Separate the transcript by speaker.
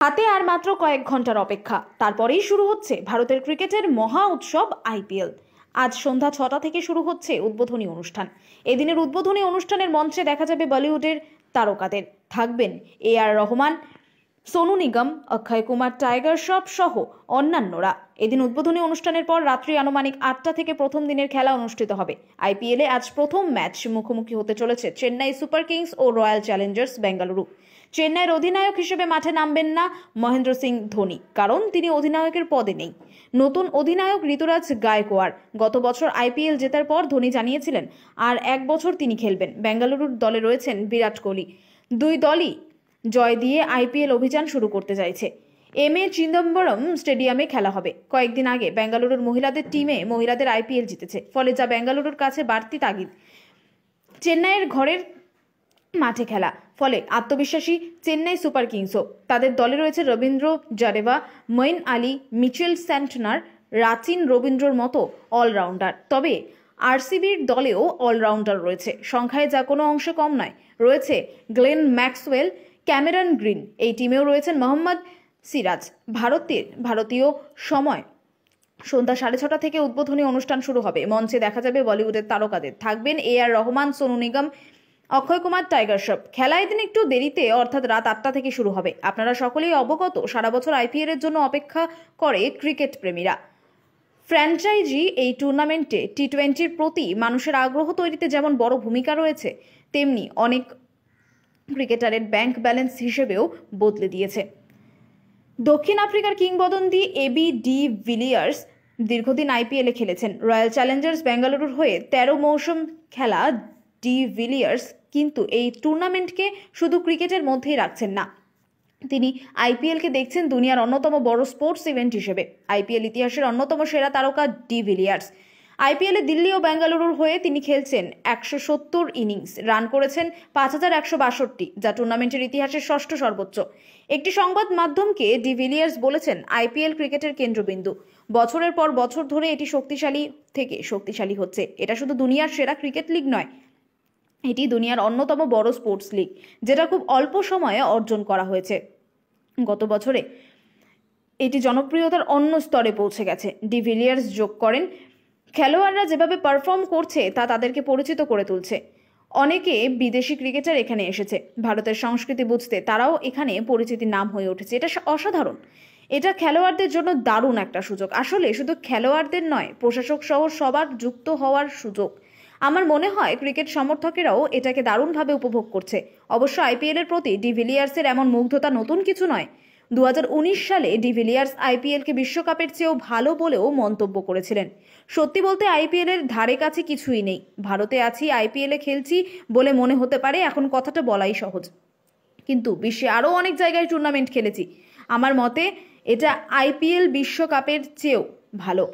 Speaker 1: হাতে আর মাত্র কয়েক ঘন্টার অপেক্ষা, তারপরেই শুরু হচ্ছে ভারতের ক্রিকেটের মহা উৎসব আইপিএল। আজ সন্ধ্যা 6টা থেকে শুরু হচ্ছে উদ্বোধনী অনুষ্ঠান। এদিনের উদ্বোধনী অনুষ্ঠানের মঞ্চে দেখা যাবে বলিউডের তারকাদের। থাকবেন আর রহমান, সোনু নিগম, অক্ষয় কুমার, টাইগার শ্রফ সহ অন্যান্যরা। এদিন উদ্বোধনী অনুষ্ঠানের পর রাত্রি আনুমানিক 8টা থেকে প্রথম দিনের খেলা অনুষ্ঠিত হবে। আইপিএলে আজ প্রথম ম্যাচ মুখোমুখি হতে চলেছে চেন্নাই সুপার কিংস ও রয়্যাল চ্যালেঞ্জার্স বেঙ্গালুরু। চেন্নাইয়ের অধিনায়ক হিসেবে মাঠে নামবেন না মহেন্দ্র সিং ধোনি, কারণ তিনি অধিনায়কের পদে নেই। নতুন অধিনায়ক ঋতুরাজ গায়কোয়াড়। গত বছর আইপিএল জেতার পর ধোনি জানিয়েছিলেন আর 1 বছর তিনি খেলবেন। বেঙ্গালুরুর দলে রয়েছেন বিরাট কোহলি। দুই দলই জয় দিয়ে আইপিএল অভিযান শুরু করতে চাইছে। এম.এ. চিদম্বরম স্টেডিয়ামে খেলা হবে। কয়েকদিন আগে বেঙ্গালুরুর মহিলাদের আইপিএল জিতেছে, ফলে যা বেঙ্গালুরুর কাছে বাড়তি তাগিদ চেন্নাইয়ের ঘরের মাঠে খেলা। ফলে আত্মবিশ্বাসী চেন্নাই সুপার কিংসও। তাদের দলে রয়েছে রবীন্দ্র জাডেজা, মঈন আলী, মিচেল স্যান্টনার, রাচিন রবীন্দ্রর মতো অলরাউন্ডার। তবে আরসিবির দলেও অলরাউন্ডার রয়েছে, সংখ্যায় যা কোনো অংশে কম নয়। রয়েছে গ্লেন ম্যাক্সওয়েল, ক্যামেরন গ্রিন। এই টিমেও রয়েছেন মোহাম্মদ সিরাজ। ভারতীয় সময় সন্ধ্যা 6:30 থেকে উদ্বোধনী অনুষ্ঠান শুরু হবে। মঞ্চে দেখা যাবে বলিউডের তারকাদের। থাকবেন আর রহমান, সোনু নিগম, অক্ষয় কুমার, টাইগার শ্রফ। খেলা এদিন একটু দেরিতে, অর্থাৎ রাত 8টা থেকে শুরু হবে। আপনারা সকলেই অবগত, সারা বছর আইপিএল এর জন্য অপেক্ষা করে ক্রিকেট প্রেমীরা। ফ্র্যাঞ্চাইজি এই টুর্নামেন্টে টি20-র প্রতি মানুষের আগ্রহ তৈরিতে যেমন বড় ভূমিকা রয়েছে, তেমনি অনেক ক্রিকেটারের ব্যাংক ব্যালেন্স হিসেবেও বদলে দিয়েছে। দক্ষিণ আফ্রিকার কিংবদন্তি এবি ডি ভিলিয়ার্স দীর্ঘদিন আইপিএলে খেলেছেন। রয়্যাল চ্যালেঞ্জার্স বেঙ্গালুরুর হয়ে 13 মৌসুম খেলা ডি ভিলিয়ার্স কিন্তু এই টুর্নামেন্টকে শুধু ক্রিকেটের মধ্যেই রাখছেন না, তিনি আইপিএলকে দেখছেন দুনিয়ার অন্যতম বড় স্পোর্টস ইভেন্ট হিসেবে। আইপিএল ইতিহাসের অন্যতম সেরা তারকা ডি ভিলিয়ার্স। আইপিএলে দিল্লি ও বেঙ্গালুরুর হয়ে তিনি খেলছেন 170 ইনিংস, রান করেছেন 5162, যা টুর্নামেন্টের ইতিহাসের ষষ্ঠ সর্বোচ্চ। একটি সংবাদ মাধ্যমকে ডি ভিলিয়ার্স বলেছেন, আইপিএল ক্রিকেটের কেন্দ্রবিন্দু। বছরের পর বছর ধরে এটি শক্তিশালী থেকে শক্তিশালী হচ্ছে। এটা শুধু দুনিয়ার সেরা ক্রিকেট লিগ নয়, এটি দুনিয়ার অন্যতম বড় স্পোর্টস লিগ, যেটা খুব অল্প সময়ে অর্জন করা হয়েছে। গত বছরে এটি জনপ্রিয়তার অন্য স্তরে পৌঁছে গেছে। ডি ভিলিয়ার্স যোগ করেন, খেলোয়াড়রা যেভাবে পারফর্ম করছে তা তাদেরকে পরিচিত করে তুলছে। অনেকে বিদেশি ক্রিকেটার এখানে এসেছে ভারতের সংস্কৃতি বুঝতে, তারাও এখানে পরিচিতির নাম হয়ে উঠেছে। এটা অসাধারণ। এটা খেলোয়াড়দের জন্য দারুণ একটা সুযোগ। আসলে শুধু খেলোয়াড়দের নয়, প্রশাসক সহ সবার যুক্ত হওয়ার সুযোগ। আমার মনে হয় ক্রিকেট সমর্থকেরাও এটাকে দারুণভাবে উপভোগ করছে। অবশ্য আইপিএল এর প্রতি ডি ভিলিয়ার্সের এমন মুগ্ধতা নতুন কিছু নয়। 2019 সালে ডি ভিলিয়ার্স আইপিএলকে বিশ্বকাপের চেয়েও ভালো বলেও মন্তব্য করেছিলেন। সত্যি বলতে আইপিএল এর ধারে কাছে কিছুই নেই। ভারতে আছি, আইপিএলে খেলছি বলে মনে হতে পারে এখন কথাটা বলাই সহজ, কিন্তু বিশ্বে আরও অনেক জায়গায় টুর্নামেন্ট খেলেছি। আমার মতে এটা আইপিএল বিশ্বকাপের চেয়েও ভালো।